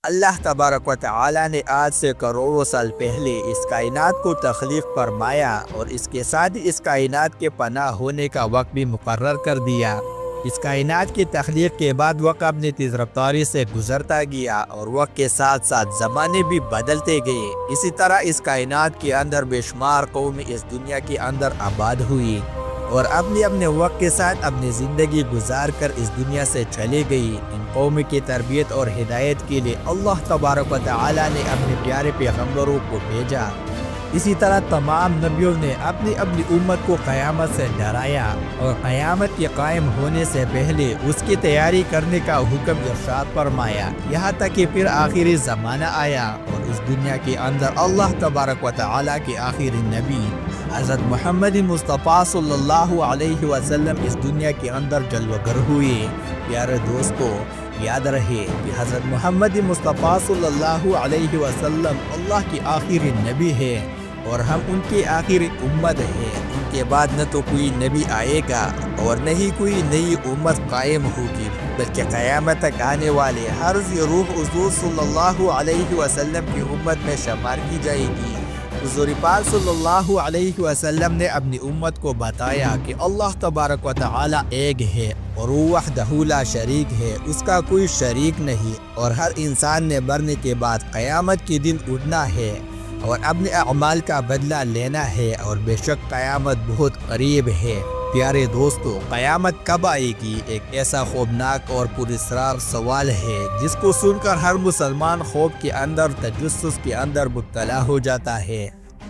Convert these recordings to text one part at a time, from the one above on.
اللہ تبارک و تعالی نے آج سے کروڑوں سال پہلے اس کائنات کو تخلیق فرمایا اور اس کے ساتھ اس کائنات کے پناہ ہونے کا وقت بھی مقرر کر دیا۔ اس کائنات کی تخلیق کے بعد وقت اپنی تیز رفتاری سے گزرتا گیا اور وقت کے ساتھ ساتھ زمانے بھی بدلتے گئے۔ اسی طرح اس کائنات کے اندر بے شمار قومیں اس دنیا کے اندر آباد ہوئی اور اپنے وقت کے ساتھ اپنی زندگی گزار کر اس دنیا سے چلی گئی۔ ان قوم کی تربیت اور ہدایت کے لیے اللہ تبارک و تعالی نے اپنے پیارے پیغمبروں کو بھیجا۔ اسی طرح تمام نبیوں نے اپنی امت کو قیامت سے ڈرایا اور قیامت کے قائم ہونے سے پہلے اس کی تیاری کرنے کا حکم ارشاد فرمایا، یہاں تک کہ پھر آخری زمانہ آیا اور اس دنیا کے اندر اللہ تبارک و تعالی کے آخری نبی حضرت محمد مصطفیٰ صلی اللہ علیہ وسلم اس دنیا کے اندر جلوہ گر ہوئے۔ پیارے دوستو، یاد رہے کہ حضرت محمد مصطفیٰ صلی اللہ علیہ وسلم اللہ کی آخری نبی ہے اور ہم ان کی آخری امت ہے۔ ان کے بعد نہ تو کوئی نبی آئے گا اور نہ ہی کوئی نئی امت قائم ہوگی، بلکہ قیامت تک آنے والے ہر روح حضور صلی اللہ علیہ وسلم کی امت میں شمار کی جائے گی۔ حضور پاک صلی اللہ علیہ وسلم نے اپنی امت کو بتایا کہ اللہ تبارک و تعالی ایک ہے اور وہ وحدہ لا شریک ہے، اس کا کوئی شریک نہیں، اور ہر انسان نے مرنے کے بعد قیامت کے دن اٹھنا ہے اور اپنے اعمال کا بدلہ لینا ہے، اور بے شک قیامت بہت قریب ہے۔ پیارے دوستو، قیامت کب آئے گی؟ ایک ایسا خوفناک اور پراسرار سوال ہے جس کو سن کر ہر مسلمان خوف کے اندر، تجسس کے اندر مبتلا ہو جاتا ہے،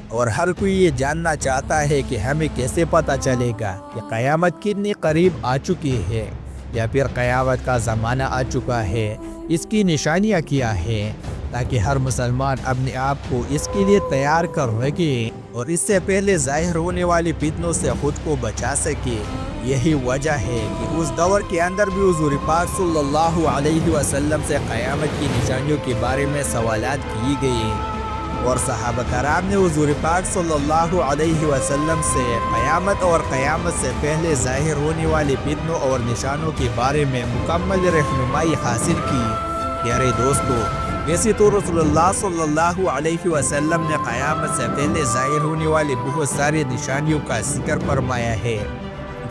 اور ہر کوئی یہ جاننا چاہتا ہے کہ ہمیں کیسے پتہ چلے گا کہ قیامت کتنی قریب آ چکی ہے یا پھر قیامت کا زمانہ آ چکا ہے، اس کی نشانیاں کیا ہے، تاکہ ہر مسلمان اپنے آپ کو اس کے لیے تیار کر رکھے اور اس سے پہلے ظاہر ہونے والی فتنوں سے خود کو بچا سکے۔ یہی وجہ ہے کہ اس دور کے اندر بھی حضور پاک صلی اللہ علیہ وسلم سے قیامت کی نشانیوں کے بارے میں سوالات کیے گئے، اور صحابہ کرام نے حضور پاک صلی اللہ علیہ وسلم سے قیامت اور قیامت سے پہلے ظاہر ہونے والی فتنوں اور نشانوں کے بارے میں مکمل رہنمائی حاصل کی۔ پیارے دوستو، ویسے تو رسول اللہ صلی اللہ علیہ وسلم نے قیامت سے پہلے ظاہر ہونے والی بہت ساری نشانیوں کا ذکر فرمایا ہے،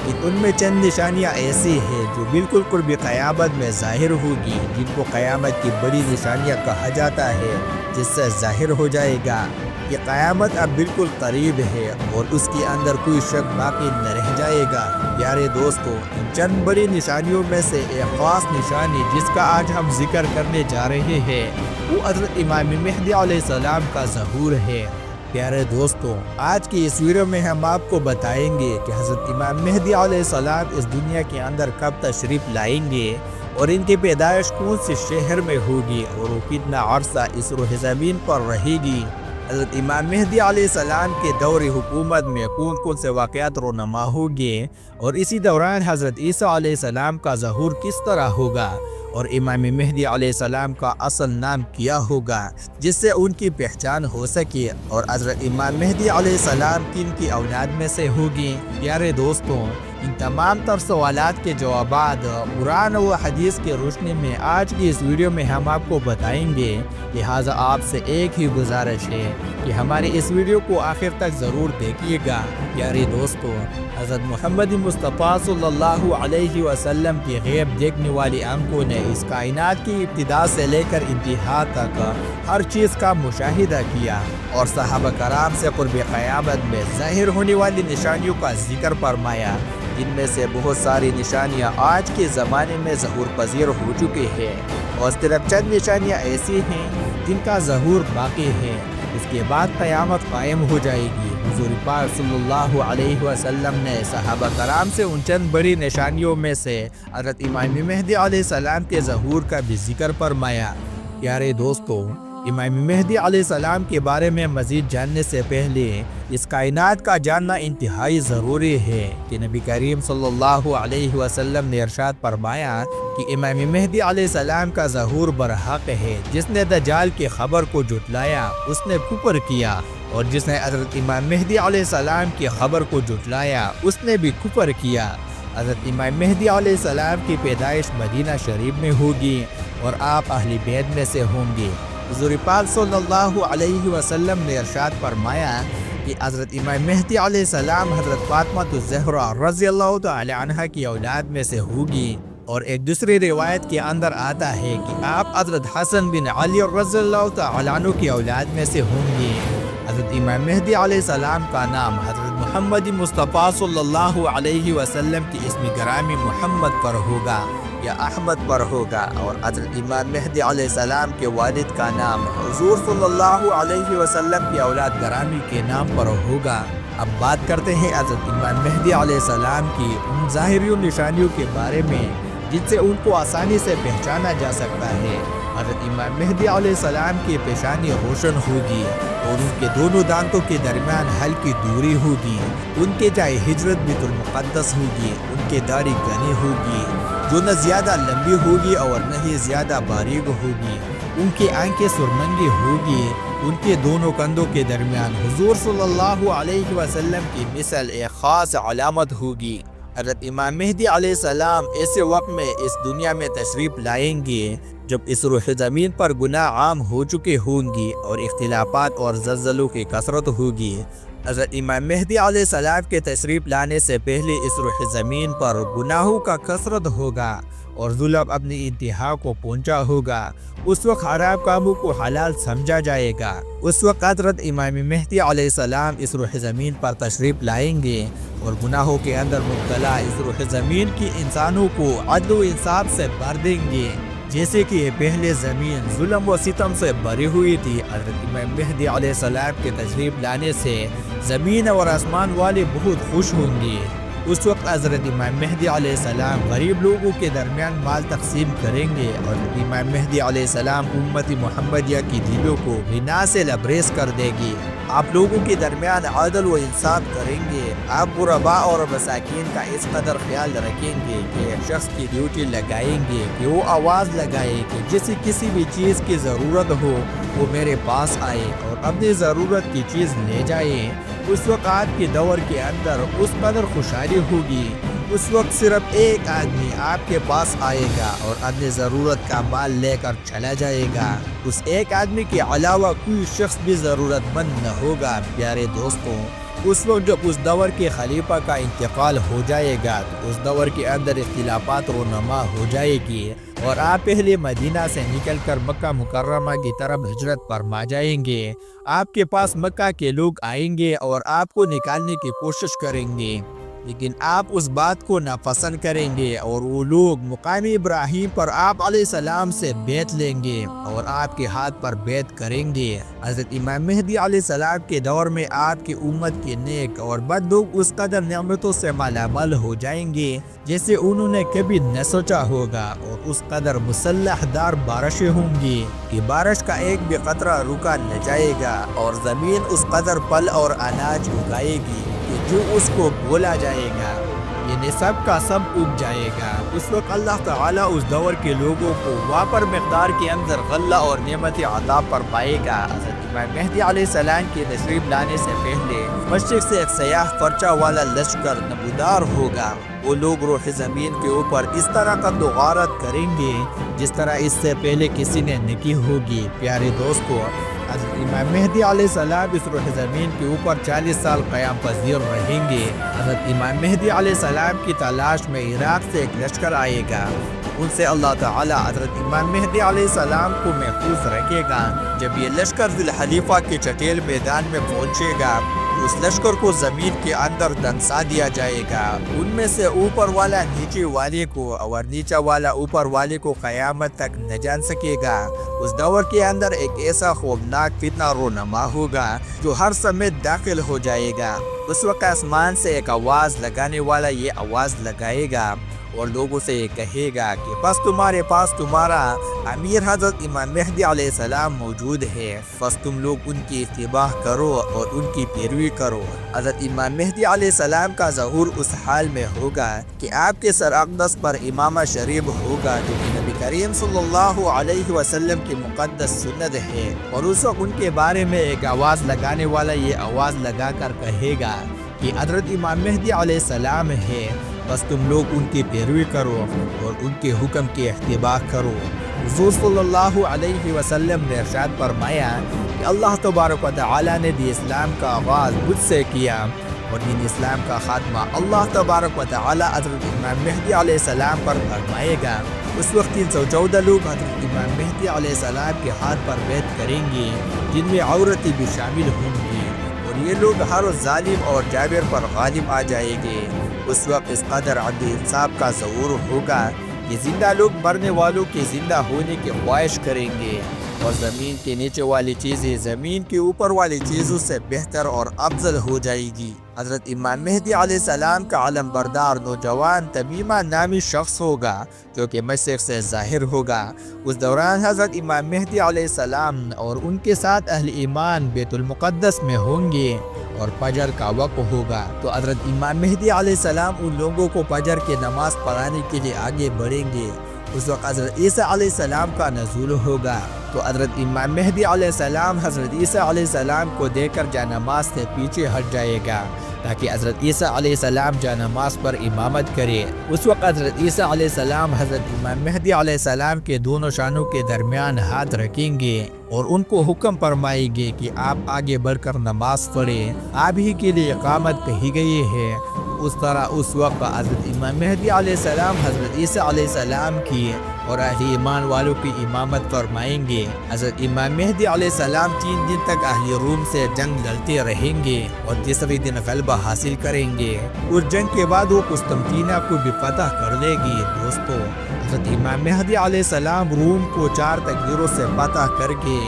لیکن ان میں چند نشانیاں ایسی ہیں جو بالکل قرب قیامت میں ظاہر ہوگی، جن کو قیامت کی بڑی نشانیاں کہا جاتا ہے، جس سے ظاہر ہو جائے گا کہ قیامت اب بالکل قریب ہے اور اس کے اندر کوئی شک باقی نہ رہ جائے گا۔ پیارے دوستو، ان چند بڑی نشانیوں میں سے ایک خاص نشانی جس کا آج ہم ذکر کرنے جا رہے ہیں، وہ حضرت امام مہدی علیہ السلام کا ظہور ہے۔ پیارے دوستو، آج کی اس ویڈیو میں ہم آپ کو بتائیں گے کہ حضرت امام مہدی علیہ السلام اس دنیا کے اندر کب تشریف لائیں گے اور ان کی پیدائش کون سے شہر میں ہوگی اور وہ کتنا عرصہ اس روح زمین پر رہے گی۔ حضرت امام مہدی علیہ السلام کے دور حکومت میں کون کون سے واقعات رونما ہوں گے، اور اسی دوران حضرت عیسیٰ علیہ السلام کا ظہور کس طرح ہوگا، اور امام مہدی علیہ السلام کا اصل نام کیا ہوگا جس سے ان کی پہچان ہو سکے، اور حضرت امام مہدی علیہ السلام کن کی اولاد میں سے ہوگی۔ پیارے دوستوں، ان تمام تر سوالات کے جوابات قرآن و حدیث کی روشنی میں آج کی اس ویڈیو میں ہم آپ کو بتائیں گے، لہٰذا آپ سے ایک ہی گزارش ہے کہ ہماری اس ویڈیو کو آخر تک ضرور دیکھیے گا۔ پیارے دوستو، حضرت محمد مصطفیٰ صلی اللہ علیہ وسلم کی غیب دیکھنے والی آنکھوں نے اس کائنات کی ابتدا سے لے کر انتہا تک ہر چیز کا مشاہدہ کیا، اور صحابہ کرام سے قرب قیامت میں ظاہر ہونے والی نشانیوں کا ذکر فرمایا، جن میں سے بہت ساری نشانیاں آج کے زمانے میں ظہور پذیر ہو چکے ہیں، اور صرف چند نشانیاں ایسی ہیں جن کا ظہور باقی ہے۔ اس کے بعد قیامت قائم ہو جائے گی۔ حضور پاک صلی اللہ علیہ وسلم نے صحابہ کرام سے ان چند بڑی نشانیوں میں سے حضرت امام مہدی علیہ السلام کے ظہور کا بھی ذکر فرمایا۔ پیارے دوستو، امام مہدی علیہ السلام کے بارے میں مزید جاننے سے پہلے اس کائنات کا جاننا انتہائی ضروری ہے کہ نبی کریم صلی اللہ علیہ وسلم نے ارشاد فرمایا کہ امام مہدی علیہ السلام کا ظہور برحق ہے۔ جس نے دجال کی خبر کو جھٹلایا اس نے کفر کیا، اور جس نے حضرت امام مہدی علیہ السلام کی خبر کو جھٹلایا اس نے بھی کفر کیا۔ حضرت امام مہدی علیہ السلام کی پیدائش مدینہ شریف میں ہوگی اور آپ اہل بیت میں سے ہوں گے۔ حضور پاک صلی اللہ علیہ وسلم نے ارشاد فرمایا کہ حضرت امام مہدی علیہ السلام حضرت فاطمہ الزہرا رضی اللہ تعالی عنہا کی اولاد میں سے ہوگی، اور ایک دوسری روایت کے اندر آتا ہے کہ آپ حضرت حسن بن علی رضی اللہ تعالی عنہ کی اولاد میں سے ہوں گے۔ حضرت امام مہدی علیہ السلام کا نام حضرت محمد مصطفیٰ صلی اللہ علیہ وسلم کی اسم گرامی محمد پر ہوگا یا احمد پر ہوگا، اور حضرت امام مہدی علیہ السلام کے والد کا نام حضور صلی اللہ علیہ وسلم کی اولاد گرامی کے نام پر ہوگا۔ اب بات کرتے ہیں حضرت امام مہدی علیہ السلام کی ان ظاہری نشانیوں کے بارے میں جن سے ان کو آسانی سے پہچانا جا سکتا ہے۔ حضرت امام مہدی علیہ السلام کی پیشانی روشن ہوگی اور ان کے دونوں دانتوں کے درمیان ہلکی دوری ہوگی۔ ان کے جائے ہجرت بیت المقدس ہوگی۔ ان کے داڑھی گھنی ہوگی جو نہ زیادہ لمبی ہوگی اور نہ ہی زیادہ باریک ہوگی۔ ان کی آنکھیں سرمنگی ہوگی۔ ان کے دونوں کندھوں کے درمیان حضور صلی اللہ علیہ وسلم کی مثل ایک خاص علامت ہوگی۔ حضرت امام مہدی علیہ السلام ایسے وقت میں اس دنیا میں تشریف لائیں گے جب اس روح زمین پر گناہ عام ہو چکے ہوں گی اور اختلافات اور زلزلوں کی کثرت ہوگی۔ حضرت امام مہدی علیہ السلام کے تشریف لانے سے پہلے اس روح زمین پر گناہوں کا کثرت ہوگا اور ظلم اپنی انتہا کو پہنچا ہوگا۔ اس وقت حرام کاموں کو حلال سمجھا جائے گا۔ اس وقت حضرت امام مہدی علیہ السلام اس روح زمین پر تشریف لائیں گے اور گناہوں کے اندر مبتلا اس روح زمین کی انسانوں کو عدل و انصاف سے بھر دیں گے، جیسے کہ یہ پہلے زمین ظلم و ستم سے بھری ہوئی تھی۔ حضرت امام مہدی علیہ السلام کے تشریف لانے سے زمین اور آسمان والے بہت خوش ہوں گے۔ اس وقت حضرت امام مہدی علیہ السلام غریب لوگوں کے درمیان مال تقسیم کریں گے اور امام مہدی علیہ السلام امت محمدیہ کی دلوں کو غنا سے لبریز کر دے گی۔ آپ لوگوں کے درمیان عدل و انصاف کریں گے۔ آپ غرباء اور مساکین کا اس قدر خیال رکھیں گے کہ ایک شخص کی ڈیوٹی لگائیں گے کہ وہ آواز لگائے کہ جسے کسی بھی چیز کی ضرورت ہو وہ میرے پاس آئے اور اپنی ضرورت کی چیز لے جائے۔ اس وقت آپ کے دور کے اندر اس قدر خوشحالی ہوگی۔ اس وقت صرف ایک آدمی آپ کے پاس آئے گا اور اپنی ضرورت کا مال لے کر چلا جائے گا۔ اس ایک آدمی کے علاوہ کوئی شخص بھی ضرورت مند نہ ہوگا۔ پیارے دوستوں، اس وقت جب اس دور کے خلیفہ کا انتقال ہو جائے گا تو اس دور کے اندر اختلافات رونما ہو جائے گی اور آپ پہلے مدینہ سے نکل کر مکہ مکرمہ کی طرف ہجرت فرما جائیں گے۔ آپ کے پاس مکہ کے لوگ آئیں گے اور آپ کو نکالنے کی کوشش کریں گے، لیکن آپ اس بات کو ناپسند کریں گے اور وہ لوگ مقام ابراہیم پر آپ علیہ السلام سے بیعت لیں گے اور آپ کے ہاتھ پر بیعت کریں گے۔ حضرت امام مہدی علیہ السلام کے دور میں آپ کی امت کے نیک اور بد لوگ اس قدر نعمتوں سے مالا مال ہو جائیں گے جیسے انہوں نے کبھی نہ سوچا ہوگا، اور اس قدر مسلح دار بارشیں ہوں گی کہ بارش کا ایک بھی قطرہ رکا نہ جائے گا، اور زمین اس قدر پھل اور اناج اگائے گی کہ جو اس کو بولا جائے گا یعنی سب کا سب اگ جائے گا۔ اس وقت اللہ تعالیٰ اس دور کے لوگوں کو وافر مقدار کے اندر غلہ اور نعمت عطا فرمائے گا۔ حضرت امام مہدی علیہ السلام کے تشریف لانے سے پہلے مشرق سے ایک سیاہ فرچہ والا لشکر نمودار ہوگا۔ وہ لوگ روح زمین کے اوپر اس طرح قد و غارت کریں گے جس طرح اس سے پہلے کسی نے نہ کی ہوگی۔ پیارے دوستو، حضرت امام مہدی علیہ السلام اس روح زمین کے اوپر 40 سال قیام پذیر رہیں گے۔ حضرت امام مہدی علیہ السلام کی تلاش میں عراق سے ایک لشکر آئے گا۔ ان سے اللہ تعالیٰ حضرت امام مہدی علیہ السلام کو محفوظ رکھے گا۔ جب یہ لشکر ذی الحلیفہ کے چٹیل میدان میں پہنچے گا تو اس لشکر کو زمین کے اندر دنسا دیا جائے گا۔ ان میں سے اوپر والا نیچے والے کو اور نیچا والا اوپر والے کو قیامت تک نہ جان سکے گا۔ اس دور کے اندر ایک ایسا خوفناک فتنہ رونما ہوگا جو ہر سمیت داخل ہو جائے گا۔ اس وقت آسمان سے ایک آواز لگانے والا یہ آواز لگائے گا اور لوگوں سے یہ کہے گا کہ بس تمہارے پاس تمہارا امیر حضرت امام مہدی علیہ السلام موجود ہے، بس تم لوگ ان کی اتباع کرو اور ان کی پیروی کرو۔ حضرت امام مہدی علیہ السلام کا ظہور اس حال میں ہوگا کہ آپ کے سر اقدس پر امامہ شریف ہوگا جو کہ نبی کریم صلی اللہ علیہ وسلم کی مقدس سنت ہے، اور اس وقت ان کے بارے میں ایک آواز لگانے والا یہ آواز لگا کر کہے گا کہ حضرت امام مہدی علیہ السلام ہے، بس تم لوگ ان کی پیروی کرو اور ان کے حکم کی اتباع کرو۔ حضور صلی اللہ علیہ وسلم نے ارشاد فرمایا کہ اللہ تبارک و تعالی نے دین اسلام کا آغاز مجھ سے کیا اور دین اسلام کا خاتمہ اللہ تبارک و تعالی حضرت امام مہدی علیہ السلام پر فرمائے گا۔ اس وقت 314 لوگ حضرت امام مہدی علیہ السلام کے ہاتھ پر بیعت کریں گے، جن میں عورتیں بھی شامل ہوں گی، اور یہ لوگ ہر ظالم اور جابر پر غالب آ جائیں گے۔ اس وقت اس قدر عدل انصاف کا ظہور ہوگا کہ زندہ لوگ مرنے والوں کے زندہ ہونے کی خواہش کریں گے، اور زمین کے نیچے والی چیزیں زمین کے اوپر والی چیزوں سے بہتر اور افضل ہو جائے گی۔ حضرت امام مہدی علیہ السلام کا علم بردار نوجوان تمیمہ نامی شخص ہوگا جو کہ مشرق سے ظاہر ہوگا۔ اس دوران حضرت امام مہدی علیہ السلام اور ان کے ساتھ اہل ایمان بیت المقدس میں ہوں گے اور فجر کا وقت ہوگا، تو حضرت امام مہدی علیہ السلام ان لوگوں کو فجر کی نماز پڑھانے کے لیے آگے بڑھیں گے۔ اس وقت حضرت عیسیٰ علیہ السلام کا نزول ہوگا، تو حضرت امام مہدی علیہ السلام حضرت عیسیٰ علیہ السلام کو دیکھ کر جانماز سے پیچھے ہٹ جائے گا تاکہ حضرت عیسیٰ علیہ السلام جانماز پر امامت کرے۔ اس وقت حضرت عیسیٰ علیہ السلام حضرت امام مہدی علیہ السلام کے دونوں شانوں کے درمیان ہاتھ رکھیں گے اور ان کو حکم فرمائیں گے کہ آپ آگے بڑھ کر نماز پڑھیں، آپ ہی کے لیے اقامت کہی گئی ہے۔ اس طرح اس وقت حضرت امام مہدی علیہ السلام حضرت عیسیٰ علیہ السلام کی اور اہل ایمان والوں کی امامت فرمائیں گے۔ حضرت امام مہدی علیہ السلام 3 دن تک اہل روم سے جنگ لڑتے رہیں گے اور تیسرے دن غلبہ حاصل کریں گے۔ اس جنگ کے بعد وہ قسطنطنیہ کو بھی فتح کر لے گی۔ دوستو، حضرت امام مہدی علیہ السلام روم کو 4 تکبیروں سے فتح کر کے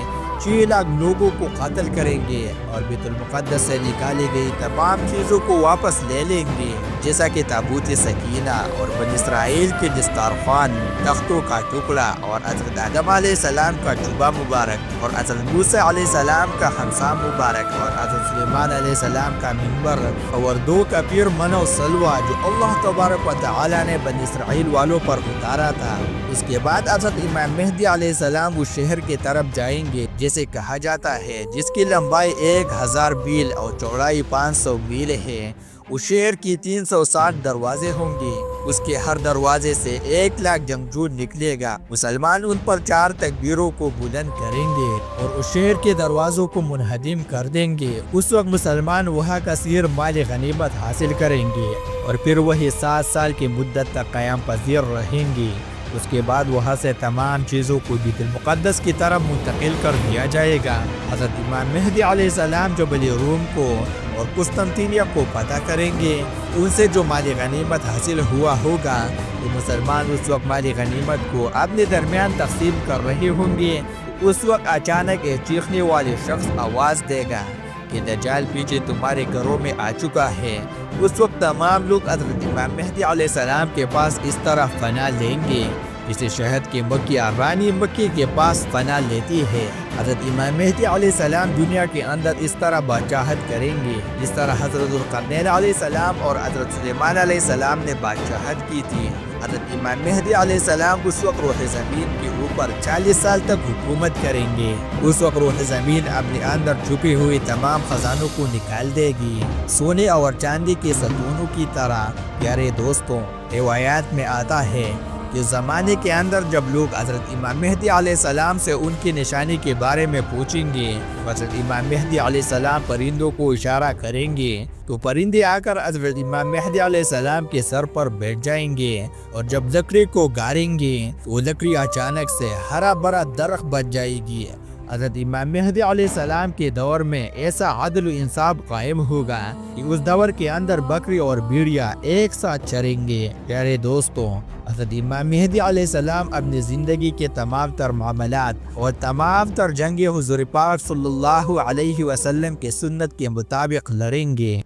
6 لاکھ لوگوں کو قتل کریں گے اور بیت المقدس سے نکالی گئی تمام چیزوں کو واپس لے لیں گے، جیسا کہ تابوت سکینہ اور بنی اسرائیل کے دسترخوان، تختوں کا ٹکڑا اور حضرت آدم علیہ السلام کا جبہ مبارک اور حضرت موسیٰ علیہ السلام کا خنثی مبارک اور حضرت سلیمان علیہ السلام کا منبر اور 2 کا پیر من و سلوہ جو اللہ تبارک و تعالی نے بنی اسرائیل والوں پر اتارا تھا۔ اس کے بعد حضرت امام مہدی علیہ السلام اس شہر کی طرف جائیں گے جیسے کہا جاتا ہے، جس کی لمبائی 1000 میل اور چوڑائی 500 میل ہے۔ اس شہر کی 360 دروازے ہوں گے، اس کے ہر دروازے سے 1 لاکھ جنگجو نکلے گا۔ مسلمان ان پر 4 تکبیروں کو بلند کریں گے اور اس شہر کے دروازوں کو منہدم کر دیں گے۔ اس وقت مسلمان وہاں کثیر مال غنیمت حاصل کریں گے اور پھر وہی 7 سال کی مدت تک قیام پذیر رہیں گے۔ اس کے بعد وہاں سے تمام چیزوں کو بیت المقدس کی طرف منتقل کر دیا جائے گا۔ حضرت امام مہدی علیہ السلام جبل روم کو اور قسطنطنیہ کو فتح کریں گے۔ ان سے جو مال غنیمت حاصل ہوا ہوگا تو مسلمان اس وقت مال غنیمت کو اپنے درمیان تقسیم کر رہے ہوں گے۔ اس وقت اچانک ایک چیخنے والے شخص آواز دے گا کہ دجال پیچھے تمہارے گھروں میں آ چکا ہے۔ اس وقت تمام لوگ حضرت امام مہدی علیہ السلام کے پاس اس طرح پناہ لیں گے جسے شہد کی مکھی رانی مکی کے پاس پناہ لیتی ہے۔ حضرت امام مہدی علیہ السلام دنیا کے اندر اس طرح بادشاہت کریں گے جس طرح حضرت ذوالقرنین علیہ السلام اور حضرت سلیمان علیہ السلام نے بادشاہت کی تھی۔ حضرت امام مہدی علیہ السلام اس وقت روح زمین کے اوپر 40 سال تک حکومت کریں گے۔ اس وقت روح زمین اپنے اندر چھپی ہوئی تمام خزانوں کو نکال دے گی، سونے اور چاندی کے ستونوں کی طرح۔ پیارے دوستوں، روایات میں آتا ہے کہ زمانے کے اندر جب لوگ حضرت امام مہدی علیہ السلام سے ان کی نشانی کے بارے میں پوچھیں گے، حضرت امام مہدی علیہ السلام پرندوں کو اشارہ کریں گے تو پرندے آ کر حضرت امام مہدی علیہ السلام کے سر پر بیٹھ جائیں گے، اور جب لکڑی کو گاڑیں گے تو وہ لکڑی اچانک سے ہرا بھرا درخت بن جائے گی۔ حضرت امام مہدی علیہ السلام کے دور میں ایسا عدل و انصاف قائم ہوگا کہ اس دور کے اندر بکری اور بھیڑیا ایک ساتھ چریں گے۔ پیارے دوستوں، حضرت امام مہدی علیہ السلام اپنی زندگی کے تمام تر معاملات اور تمام تر جنگیں حضور پاک صلی اللہ علیہ وسلم کے سنت کے مطابق لڑیں گے۔